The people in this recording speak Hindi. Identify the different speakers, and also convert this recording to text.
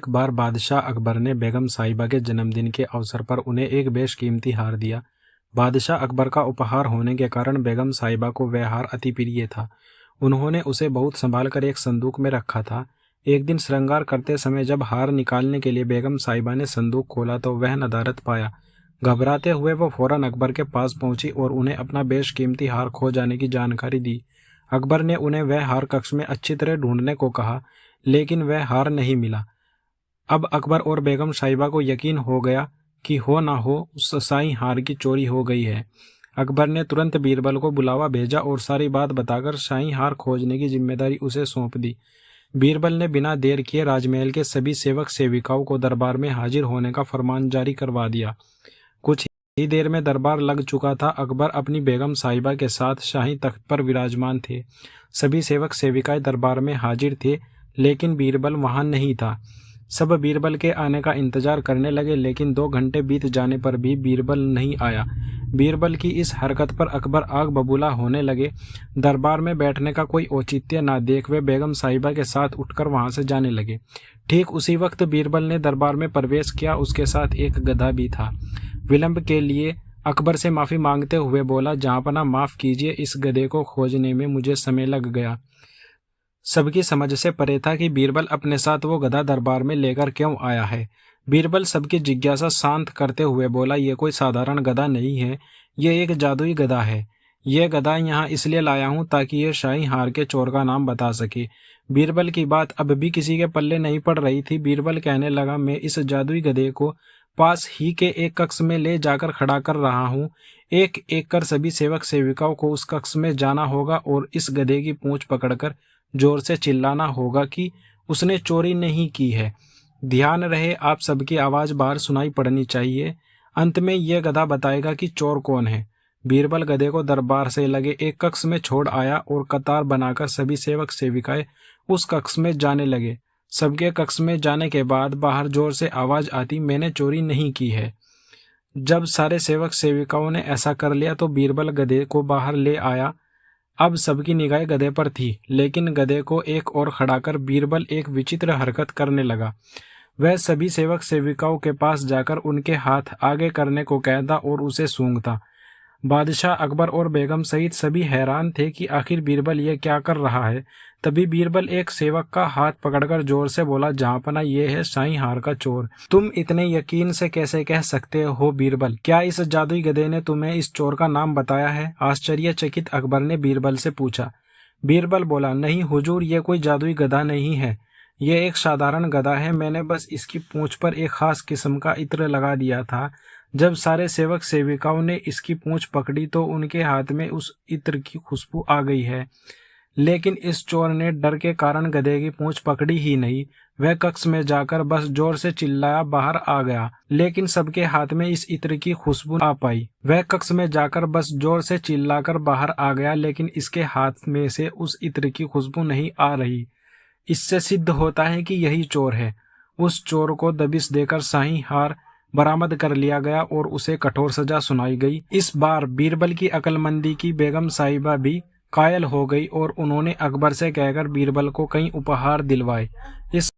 Speaker 1: एक बार बादशाह अकबर ने बेगम साहिबा के जन्मदिन के अवसर पर उन्हें एक बेशकीमती हार दिया। बादशाह अकबर का उपहार होने के कारण बेगम साहिबा को वह हार अति प्रिय था। उन्होंने उसे बहुत संभाल कर एक संदूक में रखा था। एक दिन श्रृंगार करते समय जब हार निकालने के लिए बेगम साहिबा ने संदूक खोला तो वह नदारत पाया। घबराते हुए वो फौरन अकबर के पास पहुंची और उन्हें अपना बेशकीमती हार खो जाने की जानकारी दी। अकबर ने उन्हें वह हार कक्ष में अच्छी तरह ढूंढने को कहा, लेकिन वह हार नहीं मिला। अब अकबर और बेगम साहिबा को यकीन हो गया कि हो ना हो उस साईं हार की चोरी हो गई है। अकबर ने तुरंत बीरबल को बुलावा भेजा और सारी बात बताकर शाही हार खोजने की जिम्मेदारी उसे सौंप दी। बीरबल ने बिना देर किए राजमहल के सभी सेवक सेविकाओं को दरबार में हाजिर होने का फरमान जारी करवा दिया। कुछ ही देर में दरबार लग चुका था। अकबर अपनी बेगम साहिबा के साथ शाही तख्त पर विराजमान थे। सभी सेवक सेविकाएं दरबार में हाजिर थे, लेकिन बीरबल वहां नहीं था। सब बीरबल के आने का इंतजार करने लगे, लेकिन 2 घंटे बीत जाने पर भी बीरबल नहीं आया। बीरबल की इस हरकत पर अकबर आग बबूला होने लगे। दरबार में बैठने का कोई औचित्य ना देख वे बेगम साहिबा के साथ उठकर वहां से जाने लगे। ठीक उसी वक्त बीरबल ने दरबार में प्रवेश किया। उसके साथ एक गधा भी था। विलंब के लिए अकबर से माफी मांगते हुए बोला, जहांपनाह माफ कीजिए, इस गधे को खोजने में मुझे समय लग गया। सबकी समझ से परे था कि बीरबल अपने साथ वो गधा दरबार में लेकर क्यों आया है। बीरबल सबकी जिज्ञासा शांत करते हुए बोला, ये कोई साधारण गधा नहीं है, ये एक जादुई गधा है। ये गधा यहाँ इसलिए लाया हूँ ताकि ये शाही हार के चोर का नाम बता सके। बीरबल की बात अब भी किसी के पल्ले नहीं पड़ रही थी। बीरबल कहने लगा, मैं इस जादुई गधे को पास ही के एक कक्ष में ले जाकर खड़ा कर रहा हूँ। एक एक कर सभी सेवक सेविकाओं को उस कक्ष में जाना होगा और इस गधे की पूंछ पकड़कर जोर से चिल्लाना होगा कि उसने चोरी नहीं की है। ध्यान रहे, आप सबकी आवाज बाहर सुनाई पड़नी चाहिए। अंत में यह गधा बताएगा कि चोर कौन है। बीरबल गधे को दरबार से लगे एक कक्ष में छोड़ आया और कतार बनाकर सभी सेवक सेविकाएं उस कक्ष में जाने लगे। सबके कक्ष में जाने के बाद बाहर जोर से आवाज आती, मैंने चोरी नहीं की है। जब सारे सेवक सेविकाओं ने ऐसा कर लिया तो बीरबल गधे को बाहर ले आया। अब सबकी निगाहें गधे पर थी, लेकिन गधे को एक और खड़ा कर बीरबल एक विचित्र हरकत करने लगा। वह सभी सेवक सेविकाओं के पास जाकर उनके हाथ आगे करने को कहता और उसे सूंघता। बादशाह अकबर और बेगम सहित सभी हैरान थे कि आखिर बीरबल ये क्या कर रहा है। तभी बीरबल एक सेवक का हाथ पकड़कर जोर से बोला, जहांपनाह ये है शाही हार का चोर। तुम इतने यकीन से कैसे कह सकते हो बीरबल? क्या इस जादुई गधे ने तुम्हें इस चोर का नाम बताया है? आश्चर्यचकित अकबर ने बीरबल से पूछा। बीरबल बोला, नहीं हुजूर, ये कोई जादुई गधा नहीं है। ये एक साधारण गधा है। मैंने बस इसकी पूंछ पर एक खास किस्म का इत्र लगा दिया था। जब सारे सेवक सेविकाओं ने इसकी पूंछ पकड़ी तो उनके हाथ में उस इत्र की खुशबू आ गई है, लेकिन इस चोर ने डर के कारण गधे की पूंछ पकड़ी ही नहीं। वह कक्ष में जाकर बस जोर से चिल्लाया, बाहर आ गया, लेकिन सबके हाथ में इस इत्र की खुशबू आ पाई। वह कक्ष में जाकर बस जोर से चिल्लाकर बाहर आ गया, लेकिन इसके हाथ में से उस इत्र की खुशबू नहीं आ रही। इससे सिद्ध होता है कि यही चोर है। उस चोर को दबिश देकर शाही हार बरामद कर लिया गया और उसे कठोर सजा सुनाई गई। इस बार बीरबल की अक्लमंदी की बेगम साहिबा भी कायल हो गई और उन्होंने अकबर से कहकर बीरबल को कई उपहार दिलवाए। इस